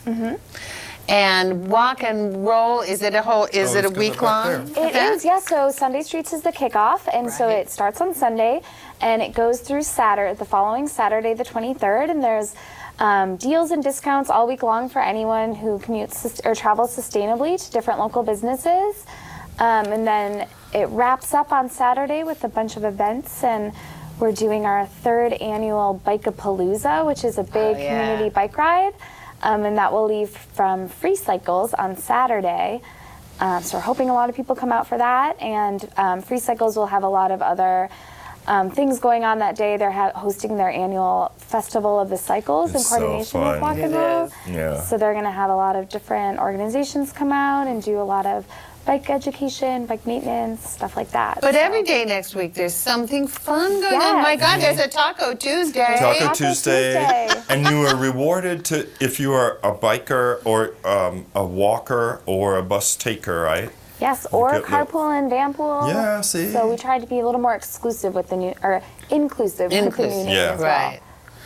And walk and roll, is it a week long? It is, yes. So Sunday Streets is the kickoff, and so it starts on Sunday, and it goes through the following Saturday, the 23rd, and there's deals and discounts all week long for anyone who commutes or travels sustainably to different local businesses. And then it wraps up on Saturday with a bunch of events, and we're doing our 3rd annual Bike-a-Palooza, which is a big community bike ride. And that will leave from Free Cycles on Saturday. So we're hoping a lot of people come out for that. And Free Cycles will have a lot of other things going on that day. They're hosting their annual Festival of the Cycles in coordination with Walk and Roll. So they're going to have a lot of different organizations come out and do a lot of bike education, bike maintenance, stuff like that. But every day next week, there's something fun going on. My God, there's a Taco Tuesday. Taco Tuesday. And you are rewarded if you are a biker or a walker or a bus taker, right? Yes, or carpool and vanpool. Yeah, see. So we tried to be a little more exclusive with the new, or inclusive with the new name as well. Right.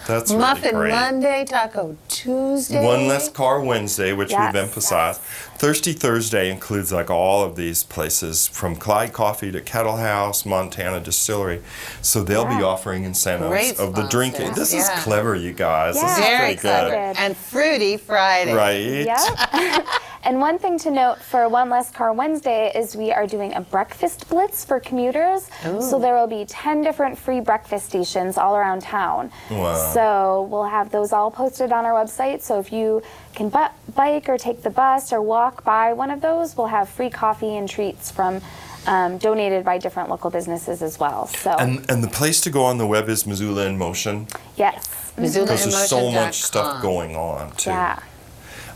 That's really Muffin great. Monday, Taco Tuesday. One Less Car Wednesday, which we've emphasized. Thirsty Thursday includes like all of these places, from Clyde Coffee to Kettle House, Montana Distillery. So they'll be offering incentives Great of the drinking. This is Yeah. clever, you guys. This is Very pretty good. excited. And Fruity Friday. Right. Yep. And one thing to note for One Less Car Wednesday is we are doing a breakfast blitz for commuters. So there will be 10 different free breakfast stations all around town. Wow. So we'll have those all posted on our website. So if you can bike or take the bus or walk by one of those, we'll have free coffee and treats from donated by different local businesses as well. So And the place to go on the web is Missoula in Motion. yes. Because there's so much stuff going on too. Yeah.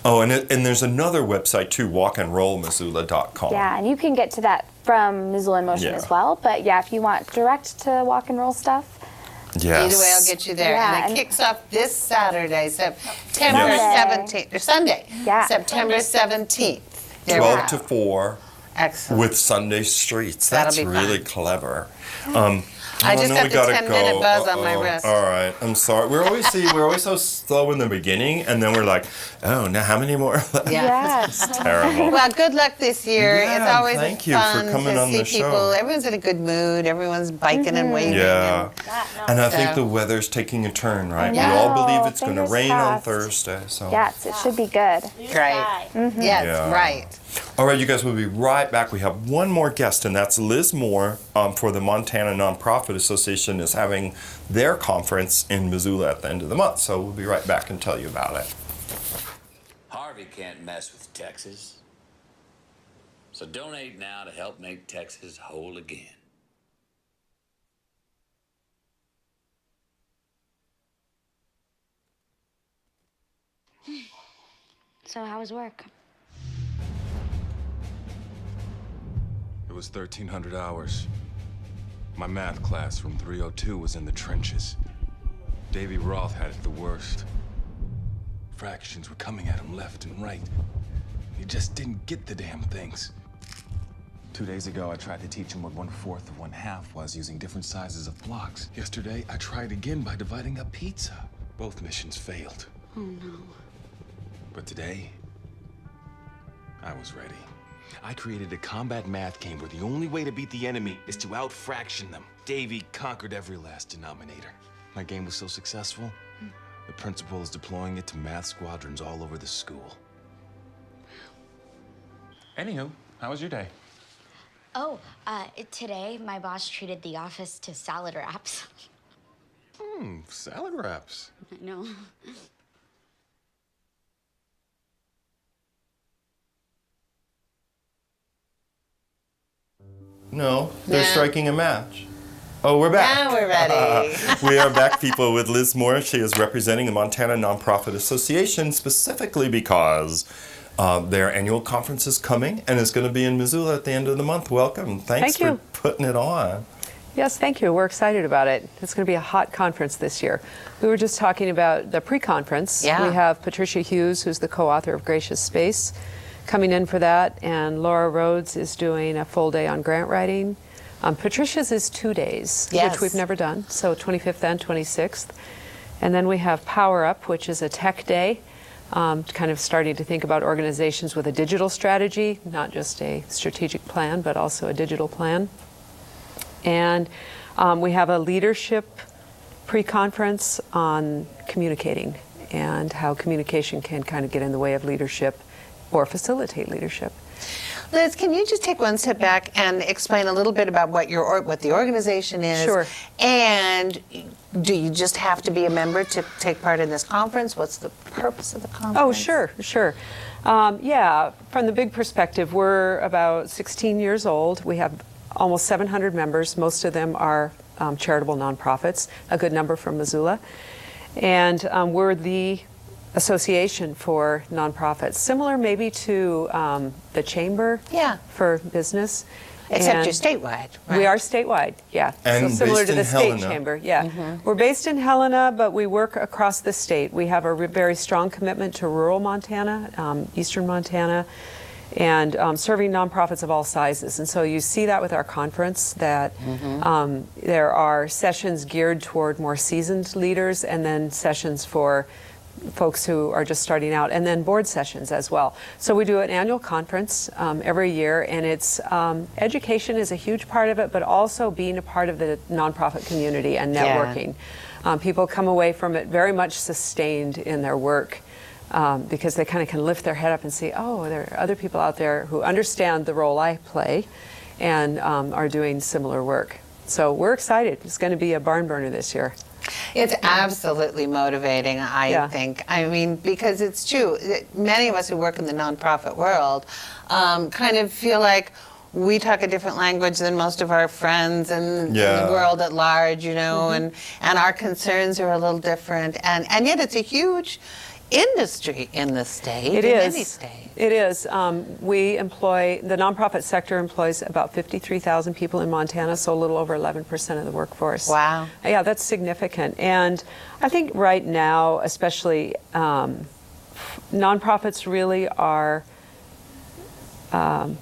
Oh, and there's another website too, walkandrollmissoula.com. Yeah, and you can get to that from Missoula in Motion as well. But yeah, if you want direct to Walk and Roll stuff, Yes. Either way, I'll get you there. Yeah, and it kicks off this Saturday, September Sunday. 17th, or Sunday, Yeah. September 17th. There we 12 go. to 4. Excellent. With Sunday streets. That'll That's be really fun. clever. I just know got we the gotta 10-minute go. buzz on my wrist. All right, I'm sorry. We're always so slow in the beginning, and then we're like, oh, now how many more? Yeah. It's terrible. Well, good luck this year. Yeah, It's always thank you for fun coming to on see the people. show. Everyone's in a good mood. Everyone's biking and waving. Yeah, and I think So- the weather's taking a turn, right? We know. all believe it's going to Fingers rain on crossed. Thursday. So Yes, it should be good. Right. Yes, Yeah. right. All right, you guys, we'll be right back. We have one more guest, and that's Liz Moore for the Montana Nonprofit Association is having their conference in Missoula at the end of the month. So we'll be right back and tell you about it. Harvey can't mess with Texas. So donate now to help make Texas whole again. So how was work? It was 1,300 hours. My math class from 302 was in the trenches. Davy Roth had it the worst. Fractions were coming at him left and right. He just didn't get the damn things. 2 days ago, I tried to teach him what 1/4 of 1/2 was using different sizes of blocks. Yesterday, I tried again by dividing up pizza. Both missions failed. Oh no. But today, I was ready. I created a combat math game where the only way to beat the enemy is to out-fraction them. Davy conquered every last denominator. My game was so successful, the principal is deploying it to math squadrons all over the school. Anywho, how was your day? Oh, today my boss treated the office to salad wraps. Salad wraps. I know. No, they're striking a match. Oh, we're back. Now we're ready. We are back, people, with Liz Moore. She is representing the Montana Nonprofit Association specifically because their annual conference is coming and it's going to be in Missoula at the end of the month. Welcome. Thanks Thank you. for putting it on. Yes, thank you. We're excited about it. It's going to be a hot conference this year. We were just talking about the pre-conference. Yeah. We have Patricia Hughes, who's the co-author of Gracious Space, coming in for that, and Laura Rhodes is doing a full day on grant writing. Patricia's is 2 days, Yes. which we've never done, so 25th and 26th. And then we have Power Up, which is a tech day, kind of starting to think about organizations with a digital strategy, not just a strategic plan, but also a digital plan. And we have a leadership pre-conference on communicating and how communication can kind of get in the way of leadership or facilitate leadership. Liz, can you just take one step back and explain a little bit about what the organization is? Sure. And do you just have to be a member to take part in this conference? What's the purpose of the conference? Oh, sure. Yeah, from the big perspective, we're about 16 years old. We have almost 700 members. Most of them are charitable nonprofits, a good number from Missoula. And we're the association for nonprofits, similar maybe to the chamber for business. Except And you're statewide, right? We are statewide, yeah. And so similar based to the in state Helena. chamber, yeah. Mm-hmm. We're based in Helena, but we work across the state. We have a very strong commitment to rural Montana, eastern Montana, and serving nonprofits of all sizes. And so you see that with our conference, that there are sessions geared toward more seasoned leaders, and then sessions for folks who are just starting out, and then board sessions as well. So we do an annual conference every year, and it's education is a huge part of it, but also being a part of the nonprofit community and networking. People come away from it very much sustained in their work because they kind of can lift their head up and see, oh, there are other people out there who understand the role I play and are doing similar work. So we're excited. It's going to be a barn burner this year. It's absolutely motivating, I think. I mean, because it's true. Many of us who work in the nonprofit world kind of feel like we talk a different language than most of our friends in the world at large, you know, and our concerns are a little different. And yet it's a huge industry in the state. It in is. Any state. It is. The nonprofit sector employs about 53,000 people in Montana, so a little over 11% of the workforce. Wow. Yeah, that's significant. And I think right now, especially, nonprofits really are,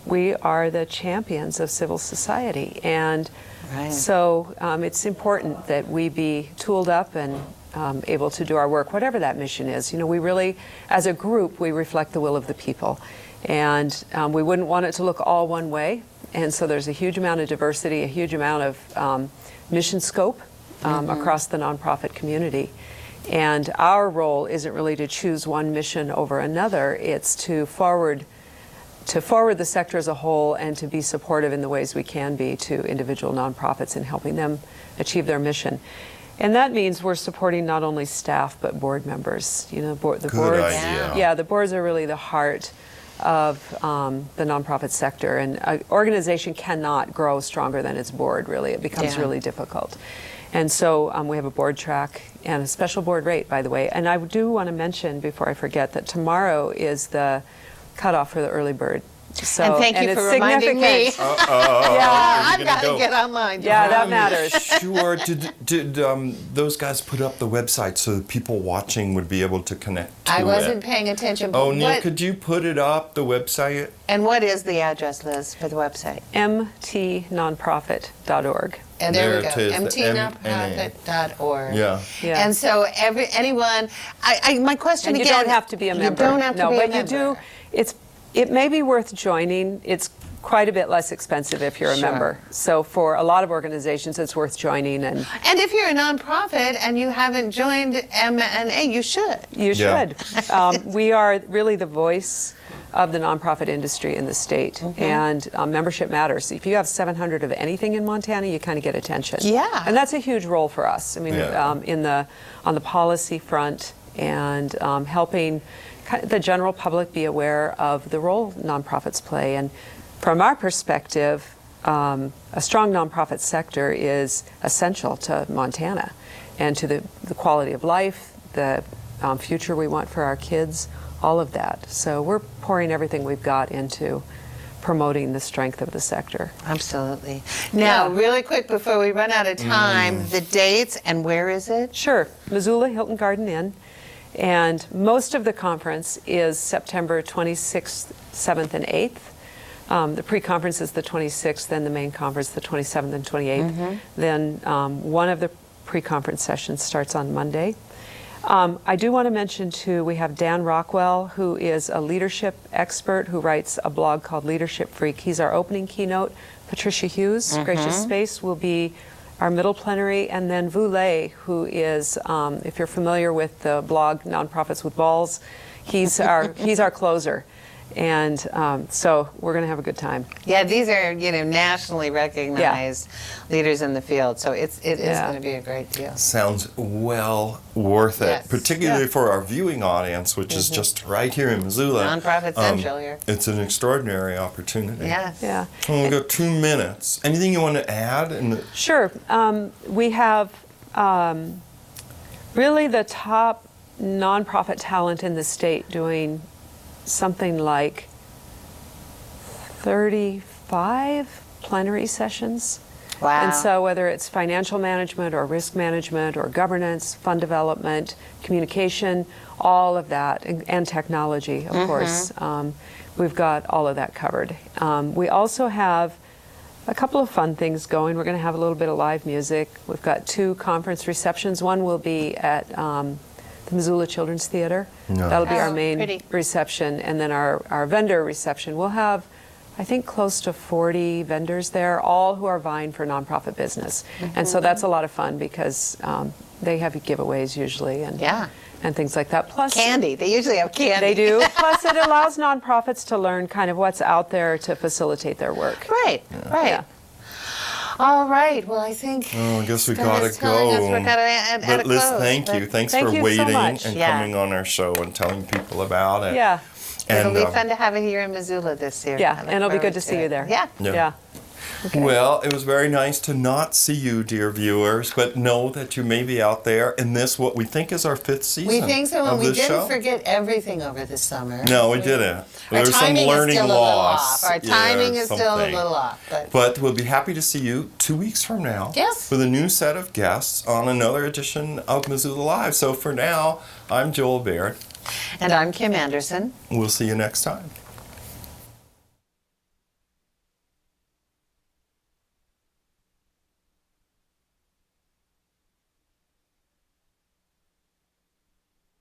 we are the champions of civil society. And so it's important that we be tooled up and able to do our work, whatever that mission is. You know, we really, as a group, we reflect the will of the people. And we wouldn't want it to look all one way. And so there's a huge amount of diversity, a huge amount of mission scope across the nonprofit community. And our role isn't really to choose one mission over another, it's to forward the sector as a whole and to be supportive in the ways we can be to individual nonprofits in helping them achieve their mission. And that means we're supporting not only staff but board members. You know, the boards. Idea. Yeah, the boards are really the heart of the nonprofit sector, and an organization cannot grow stronger than its board. Really, it becomes really difficult. And so we have a board track and a special board rate, by the way. And I do want to mention before I forget that tomorrow is the cutoff for the early bird. So, and thank you it's for reminding me. Yeah, I've got to get online. Yeah, that matters. Sure. Did those guys put up the website so that people watching would be able to connect to it? I wasn't paying attention. Oh, Neil, could you put it up, the website? And what is the address, Liz, for the website? mtnonprofit.org. And there we go, it is, mtnonprofit.org. Yeah. And so anyone, my question and again. You don't have to be a member. You don't have to be a member. No, but you do. It may be worth joining. It's quite a bit less expensive if you're a member. So for a lot of organizations, it's worth joining. And if you're a nonprofit and you haven't joined MNA, you should. You should. We are really the voice of the nonprofit industry in the state, and membership matters. If you have 700 of anything in Montana, you kind of get attention. Yeah. And that's a huge role for us. I mean, on the policy front and helping the general public be aware of the role nonprofits play. And from our perspective, a strong nonprofit sector is essential to Montana and to the quality of life, the future we want for our kids, all of that. So we're pouring everything we've got into promoting the strength of the sector. Absolutely. Now, really quick before we run out of time, the dates and where is it? Sure. Missoula Hilton Garden Inn. And most of the conference is September 26th, 7th, and 8th. The pre-conference is the 26th, then the main conference the 27th and 28th. Then one of the pre-conference sessions starts on Monday. I do want to mention, too, we have Dan Rockwell, who is a leadership expert who writes a blog called Leadership Freak. He's our opening keynote. Patricia Hughes, Gracious Space, will be our middle plenary, and then Vu Lei, who is, if you're familiar with the blog Nonprofits with Balls, he's our closer. And so we're going to have a good time. Yeah, these are nationally recognized leaders in the field, so it is going to be a great deal. Sounds well worth it, particularly for our viewing audience, which is just right here in Missoula. Nonprofit Central here. It's an extraordinary opportunity. Yes. Yeah. Well, we've got 2 minutes. Anything you want to add? Sure. We have really the top nonprofit talent in the state doing something like 35 plenary sessions. Wow. And so whether it's financial management or risk management or governance, fund development, communication, all of that, and technology, of course, we've got all of that covered. We also have a couple of fun things going. We're going to have a little bit of live music. We've got 2 conference receptions. One will be at the Missoula Children's Theater. That'll be our main reception, and then our vendor reception. We'll have, I think, close to 40 vendors there, all who are vying for nonprofit business. And so that's a lot of fun because they have giveaways usually and things like that. Plus candy. They usually have candy. They do. Plus it allows nonprofits to learn kind of what's out there to facilitate their work. Right. Yeah. All right. Well, I think. Oh, I guess we gotta go. But Liz, thank you. Thanks for waiting and coming on our show and telling people about it. Yeah. It'll be fun to have it here in Missoula this year. Yeah, and it'll be good to see you there. Yeah. Well, it was very nice to not see you, dear viewers, but know that you may be out there in this, what we think is our 5th season We think so, and of we this didn't show. forget everything over the summer. No, we didn't. Our There's some timing is learning still a little loss. off. Our Yeah, timing is still a something. little off. But we'll be happy to see you 2 weeks from now Yes. with a new set of guests on another edition of Missoula Live. So for now, I'm Joel Baird. And I'm Kim Anderson. We'll see you next time.